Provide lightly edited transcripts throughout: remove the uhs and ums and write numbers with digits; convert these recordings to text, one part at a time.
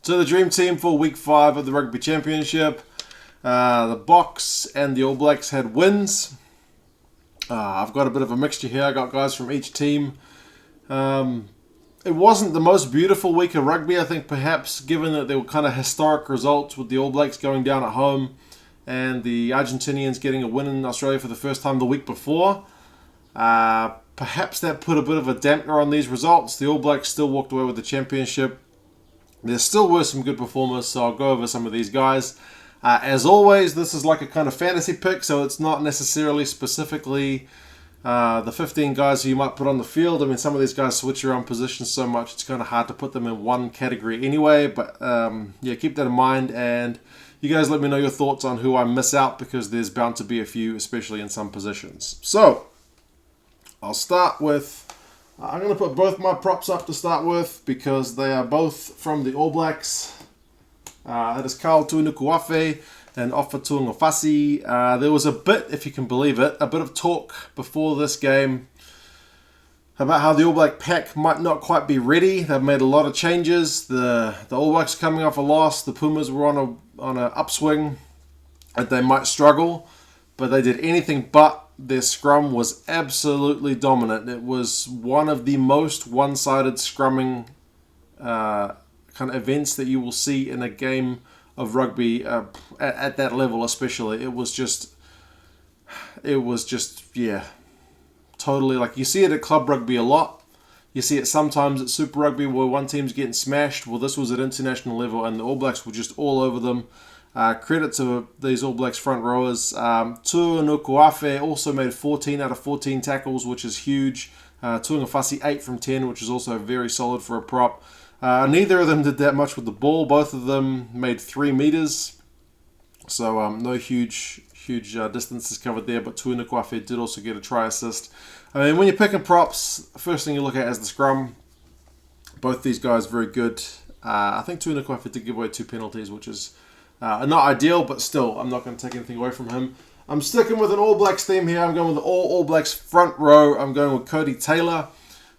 So the dream team for week 5 of the Rugby Championship. The Boks and the All Blacks had wins. I've got a bit of a mixture here. I got guys from each team. It wasn't the most beautiful week of rugby, I think, perhaps, given that there were kind of historic results with the All Blacks going down at home and the Argentinians getting a win in Australia for the first time the week before. Perhaps that put a bit of a dampener on these results. The All Blacks still walked away with the championship. There still were some good performers, so I'll go over some of these guys. As always, this is like a kind of fantasy pick, so it's not necessarily specifically the 15 guys who you might put on the field. I mean, some of these guys switch around positions so much, it's kind of hard to put them in one category anyway. But yeah, keep that in mind, and you guys let me know your thoughts on who I miss out, because there's bound to be a few, especially in some positions. So, I'll start with... I'm going to put both my props up to start with because they are both from the All Blacks. That is Kyle Tuinukuafe and Ofa Tuangafasi. There was a bit, if you can believe it, a bit of talk before this game about how the All Black pack might not quite be ready. They've made a lot of changes. The All Blacks coming off a loss. The Pumas were on an upswing, and they might struggle, but they did anything but. Their scrum was absolutely dominant. It was one of the most one-sided scrumming kind of events that you will see in a game of rugby at that level, especially. It was just, yeah, totally. Like, you see it at club rugby a lot. You see it sometimes at Super Rugby where one team's getting smashed. Well, this was at international level, and the All Blacks were just all over them. Credit to these All Blacks front rowers. Tuinukuafe also made 14 out of 14 tackles, which is huge. Tuangafasi 8 from 10, which is also very solid for a prop. Neither of them did that much with the ball. Both of them made 3 meters. So no huge distances covered there, but Tuinukuafe did also get a try assist. I mean, when you're picking props, the first thing you look at is the scrum. Both these guys very good. I think Tuinukuafe did give away 2 penalties, which is not ideal, but still, I'm not going to take anything away from him. I'm sticking with an All Blacks theme here. I'm going with the All Blacks front row. I'm going with Cody Taylor.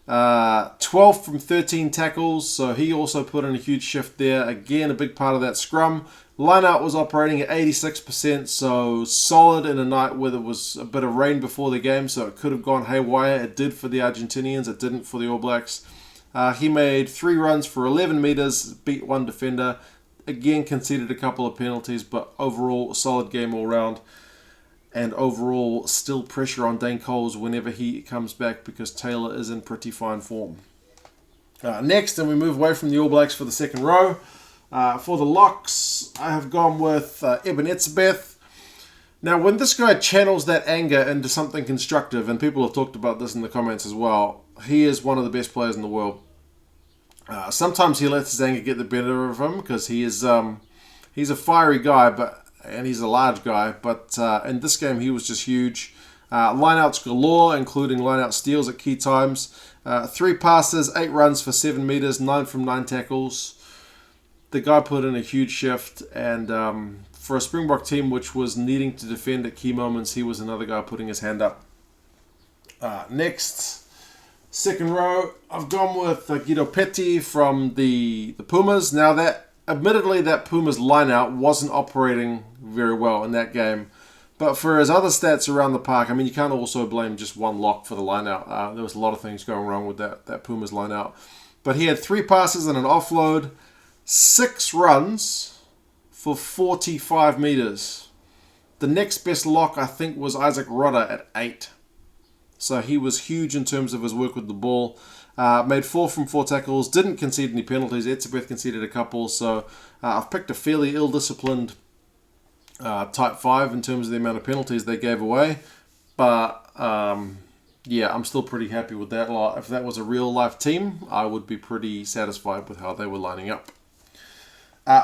12 from 13 tackles, so he also put in a huge shift there. Again, a big part of that scrum. Lineout was operating at 86%, so solid in a night where there was a bit of rain before the game, so it could have gone haywire. It did for the Argentinians. It didn't for the All Blacks. He made 3 runs for 11 meters, beat 1 defender. Again, conceded a couple of penalties, but overall, a solid game all round. And overall, still pressure on Dane Coles whenever he comes back, because Taylor is in pretty fine form. Next, and we move away from the All Blacks for the second row. For the locks, I have gone with Eben Etzebeth. Now, when this guy channels that anger into something constructive, and people have talked about this in the comments as well, he is one of the best players in the world. Sometimes he lets his anger get the better of him, because he's a fiery guy, and he's a large guy. But in this game, he was just huge. Lineouts galore, including lineout steals at key times. 3 passes, 8 runs for 7 meters, 9 from 9 tackles. The guy put in a huge shift, and for a Springbok team which was needing to defend at key moments, he was another guy putting his hand up. Next, second row, I've gone with Guido Petti from the Pumas. Now, admittedly, that Pumas lineout wasn't operating very well in that game. But for his other stats around the park, I mean, you can't also blame just one lock for the lineout. There was a lot of things going wrong with that Pumas lineout. But he had 3 passes and an offload, 6 runs for 45 meters. The next best lock, I think, was Isaac Rodder at 8. So he was huge in terms of his work with the ball. Made 4 from 4 tackles, didn't concede any penalties. Etzebeth conceded a couple, so I've picked a fairly ill-disciplined type 5 in terms of the amount of penalties they gave away. But yeah, I'm still pretty happy with that. If that was a real-life team, I would be pretty satisfied with how they were lining up.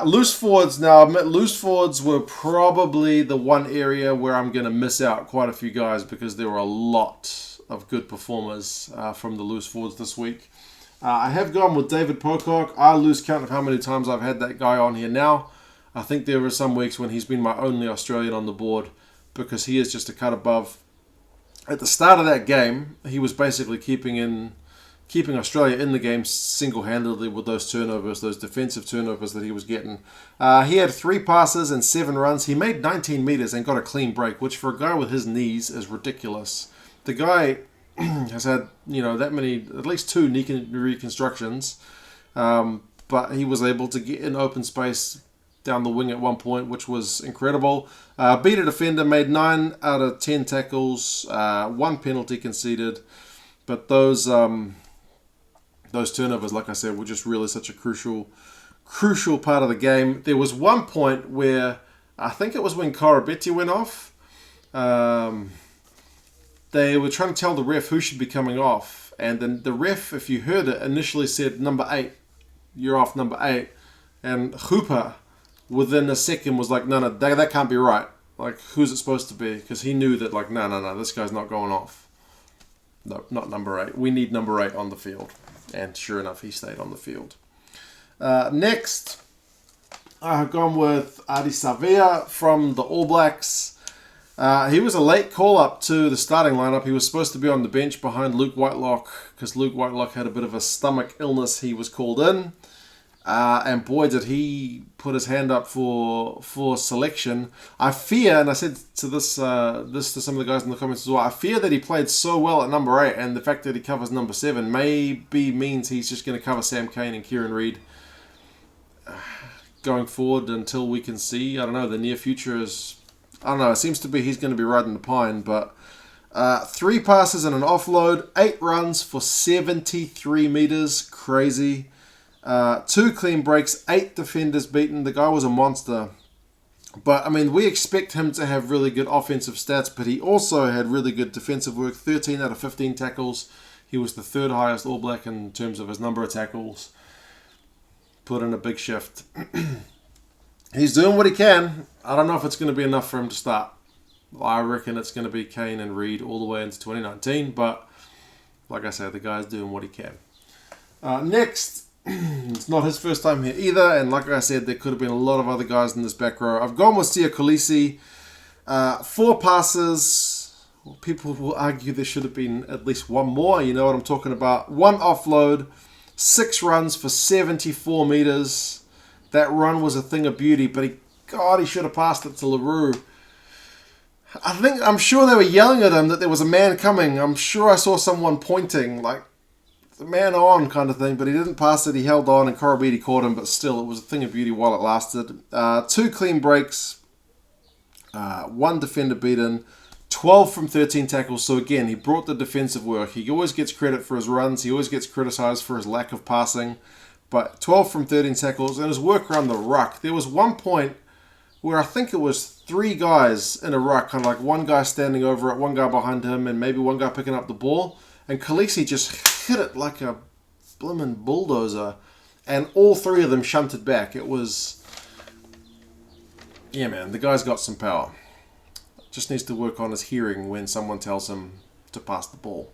Loose forwards. Now, I admit loose forwards were probably the one area where I'm going to miss out quite a few guys, because there were a lot of good performers from the loose forwards this week. I have gone with David Pocock. I lose count of how many times I've had that guy on here now. I think there were some weeks when he's been my only Australian on the board, because he is just a cut above. At the start of that game, he was basically keeping in keeping Australia in the game single-handedly with those turnovers, those defensive turnovers that he was getting. He had 3 passes and 7 runs. He made 19 meters and got a clean break, which for a guy with his knees is ridiculous. The guy has had, that many, at least 2 knee reconstructions, but he was able to get in open space down the wing at one point, which was incredible. Beat a defender, made 9 out of 10 tackles, 1 penalty conceded, but those turnovers, like I said, were just really such a crucial part of the game. There was one point where, I think it was when Karabetti went off, they were trying to tell the ref who should be coming off, and then the ref, if you heard it, initially said number 8, you're off number 8, and Hooper within a second was like, no, that can't be right. Like, who's it supposed to be? Because he knew that, like, no, this guy's not going off. No, not number 8. We need number 8 on the field. And sure enough, he stayed on the field. Next, I've gone with Adi Savea from the All Blacks. He was a late call-up to the starting lineup. He was supposed to be on the bench behind Luke Whitelock because Luke Whitelock had a bit of a stomach illness. He was called in. And boy, did he put his hand up for selection. I fear, and I said to this to some of the guys in the comments as well, I fear that he played so well at number 8, and the fact that he covers number 7 maybe means he's just going to cover Sam Cane and Kieran Reid going forward until we can see. I don't know, the near future is, I don't know, it seems to be he's going to be riding the pine, but 3 passes and an offload, 8 runs for 73 meters, crazy. 2 clean breaks, 8 defenders beaten. The guy was a monster. But, I mean, we expect him to have really good offensive stats, but he also had really good defensive work. 13 out of 15 tackles. He was the 3rd highest All Black in terms of his number of tackles. Put in a big shift. He's doing what he can. I don't know if it's going to be enough for him to start. I reckon it's going to be Kane and Reid all the way into 2019, but like I said, the guy's doing what he can. Next, it's not his first time here either, and like I said, there could have been a lot of other guys in this back row. I've gone with Sia Kolisi. 4 passes. Well, people will argue there should have been at least 1 more. You know what I'm talking about. 1 offload, 6 runs for 74 meters. That run was a thing of beauty, but he should have passed it to LaRue. I'm sure they were yelling at him that there was a man coming. I'm sure I saw someone pointing, like, the man on kind of thing, but he didn't pass it. He held on, and Koroibete caught him, but still, it was a thing of beauty while it lasted. 2 clean breaks, 1 defender beaten, 12 from 13 tackles. So again, he brought the defensive work. He always gets credit for his runs. He always gets criticized for his lack of passing. But 12 from 13 tackles, and his work around the ruck. There was one point where I think it was 3 guys in a ruck, kind of like 1 guy standing over it, 1 guy behind him, and maybe 1 guy picking up the ball. And Kolisi just hit it like a blimmin' bulldozer. And all 3 of them shunted back. It was... Yeah, man, the guy's got some power. Just needs to work on his hearing when someone tells him to pass the ball.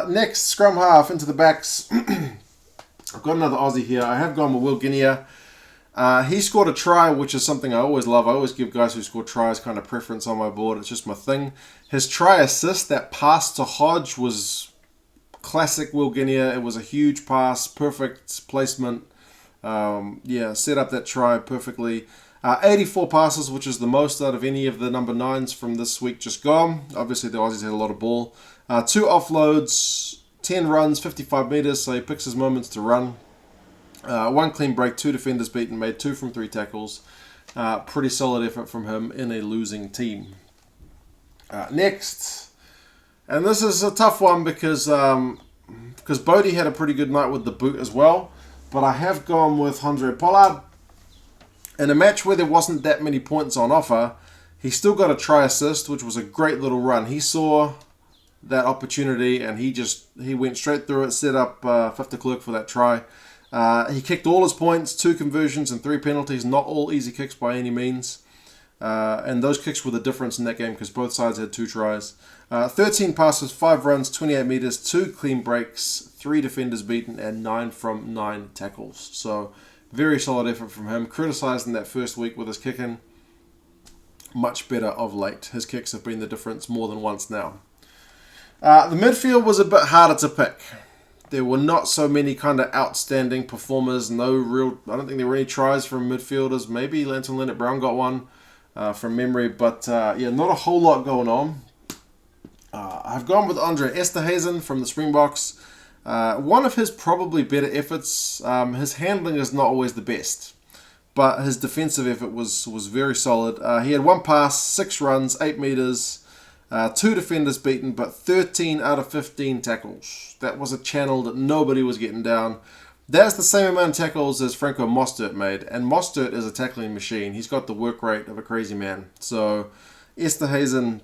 Next, scrum half into the backs. I've got another Aussie here. I have gone with Will Guinea. He scored a try, which is something I always love. I always give guys who score tries kind of preference on my board. It's just my thing. His try assist, that pass to Hodge, was classic Will Guinea. It was a huge pass, perfect placement. Set up that try perfectly. 84 passes, which is the most out of any of the number 9s from this week just gone. Obviously, the Aussies had a lot of ball. 2 offloads, 10 runs, 55 meters, so he picks his moments to run. 1 clean break, 2 defenders beaten, made 2 from 3 tackles. Pretty solid effort from him in a losing team. Next, and this is a tough one because Bodie had a pretty good night with the boot as well, but I have gone with Andre Pollard. In a match where there wasn't that many points on offer, he still got a try assist, which was a great little run. He saw that opportunity and he went straight through it, set up 5 de Klerk for that try. He kicked all his points, 2 conversions and 3 penalties, not all easy kicks by any means. And those kicks were the difference in that game because both sides had 2 tries. 13 passes, 5 runs, 28 meters, 2 clean breaks, 3 defenders beaten, and 9 from 9 tackles. So very solid effort from him. Criticised in that first week with his kicking. Much better of late. His kicks have been the difference more than once now. The midfield was a bit harder to pick. There were not so many kind of outstanding performers. I don't think there were any tries from midfielders. Maybe Lanton Leonard-Brown got one from memory. But yeah, not a whole lot going on. I've gone with Andre Esterhuizen from the Springboks. One of his probably better efforts. His handling is not always the best, but his defensive effort was very solid. He had 1 pass, 6 runs, 8 meters, 2 defenders beaten, but 13 out of 15 tackles. That was a channel that nobody was getting down. That's the same amount of tackles as Franco Mostert made, and Mostert is a tackling machine. He's got the work rate of a crazy man. So Esterhuizen,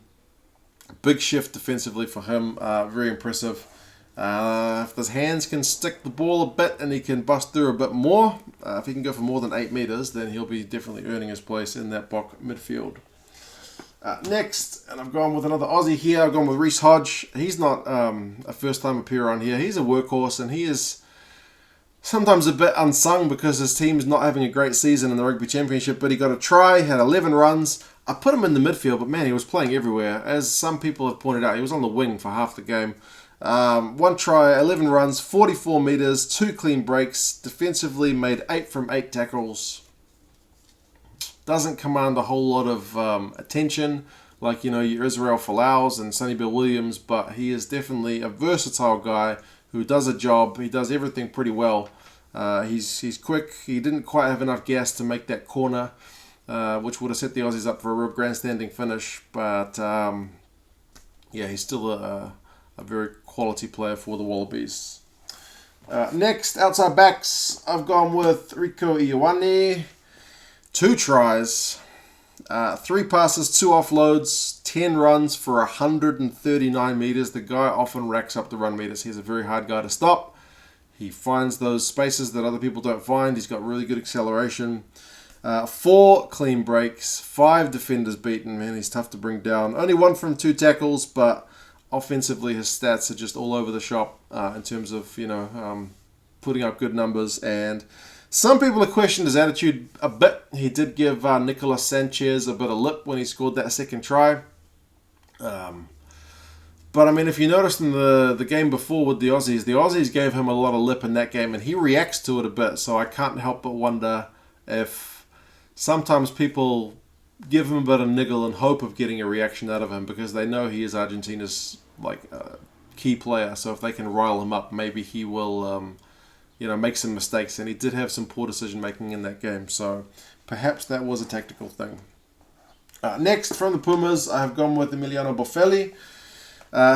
big shift defensively for him. Very impressive. If his hands can stick the ball a bit and he can bust through a bit more, if he can go for more than 8 meters, then he'll be definitely earning his place in that Bok midfield. Next, and I've gone with another Aussie here. I've gone with Reece Hodge. He's not a first-time appearer on here. He's a workhorse, and he is sometimes a bit unsung because his team's not having a great season in the Rugby Championship, but he got a try, had 11 runs. I put him in the midfield, but man, he was playing everywhere. As some people have pointed out, he was on the wing for half the game. 1 try, 11 runs, 44 meters, 2 clean breaks. Defensively, made 8 from 8 tackles. Doesn't command a whole lot of attention like, your Israel Folau's and Sonny Bill Williams, but he is definitely a versatile guy who does a job. He does everything pretty well. He's quick. He didn't quite have enough gas to make that corner, which would have set the Aussies up for a real grandstanding finish. But yeah, he's still a very quality player for the Wallabies. Next, outside backs, I've gone with Rico Ioane. 2 tries, 3 passes, 2 offloads, 10 runs for 139 meters. The guy often racks up the run meters. He's a very hard guy to stop. He finds those spaces that other people don't find. He's got really good acceleration. 4 clean breaks, 5 defenders beaten. Man, he's tough to bring down. Only 1 from 2 tackles, but offensively his stats are just all over the shop in terms of, putting up good numbers. And some people have questioned his attitude a bit. He did give Nicolas Sanchez a bit of lip when he scored that second try. But, I mean, if you noticed in the game before with the Aussies gave him a lot of lip in that game, and he reacts to it a bit. So I can't help but wonder if sometimes people give him a bit of niggle in hope of getting a reaction out of him because they know he is Argentina's key player. So if they can rile him up, maybe he will make some mistakes. And he did have some poor decision making in that game. So perhaps that was a tactical thing. Next, from the Pumas, I have gone with Emiliano Boffelli.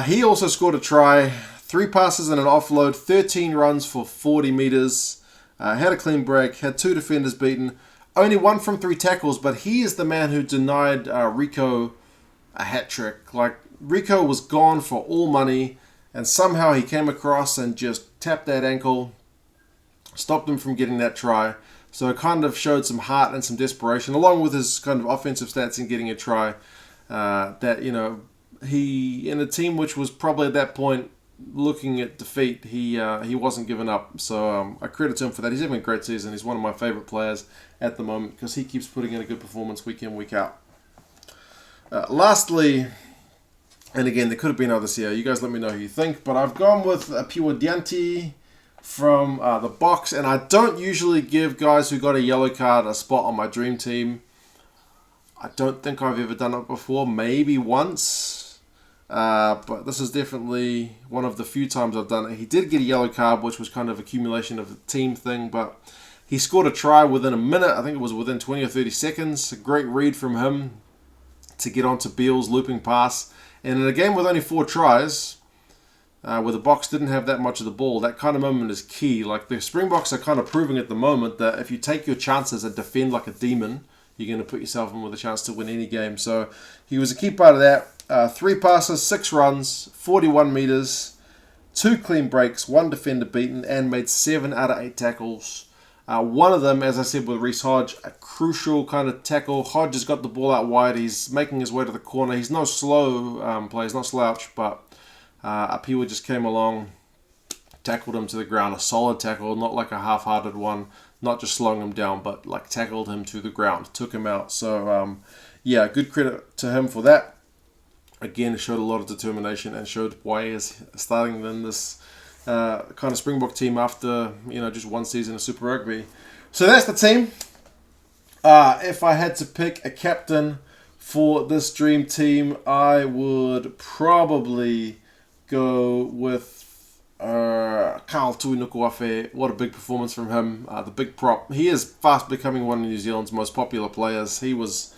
He also scored a try, 3 passes and an offload, 13 runs for 40 meters, had a clean break, had 2 defenders beaten, only 1 from 3 tackles, but he is the man who denied Rico a hat trick. Like, Rico was gone for all money, and somehow he came across and just tapped that ankle, stopped him from getting that try. So it kind of showed some heart and some desperation, along with his kind of offensive stats in getting a try, that, he, in a team which was probably at that point looking at defeat, he wasn't giving up. So I credit to him for that. He's having a great season. He's one of my favourite players at the moment because he keeps putting in a good performance week in, week out. Lastly, and again, there could have been others here. You guys let me know who you think. But I've gone with Piwa Dianti from the Boks. And I don't usually give guys who got a yellow card a spot on my dream team. I don't think I've ever done it before. Maybe once. But this is definitely one of the few times I've done it. He did get a yellow card, which was kind of accumulation of the team thing, but he scored a try within a minute. I think it was within 20 or 30 seconds. A great read from him to get onto Beale's looping pass. And in a game with only 4 tries, where the Boks didn't have that much of the ball, that kind of moment is key. Like, the Springboks are kind of proving at the moment that if you take your chances and defend like a demon, you're going to put yourself in with a chance to win any game. So he was a key part of that. 3 passes, 6 runs, 41 meters, 2 clean breaks, 1 defender beaten, and made 7 out of 8 tackles. One of them, as I said with Reece Hodge, a crucial kind of tackle. Hodge has got the ball out wide. He's making his way to the corner. He's no slow player. He's not slouch, but Apiwa just came along, tackled him to the ground. A solid tackle, not like a half-hearted one. Not just slowing him down, but like tackled him to the ground, took him out. So, yeah, good credit to him for that. Again, it showed a lot of determination and showed why he is starting in this kind of Springbok team after just one season of Super Rugby. So that's the team. If I had to pick a captain for this dream team, I would probably go with Karl Tuinukuafe. What a big performance from him. The big prop. He is fast becoming one of New Zealand's most popular players. He was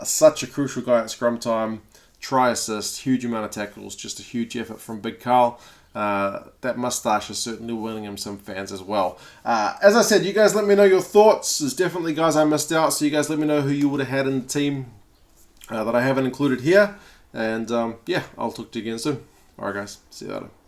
such a crucial guy at scrum time. Try assist, huge amount of tackles, just a huge effort from Big Karl. That moustache is certainly winning him some fans as well. As I said, you guys let me know your thoughts. There's definitely guys I missed out, so you guys let me know who you would have had in the team that I haven't included here. And yeah, I'll talk to you again soon. Alright guys, see you later.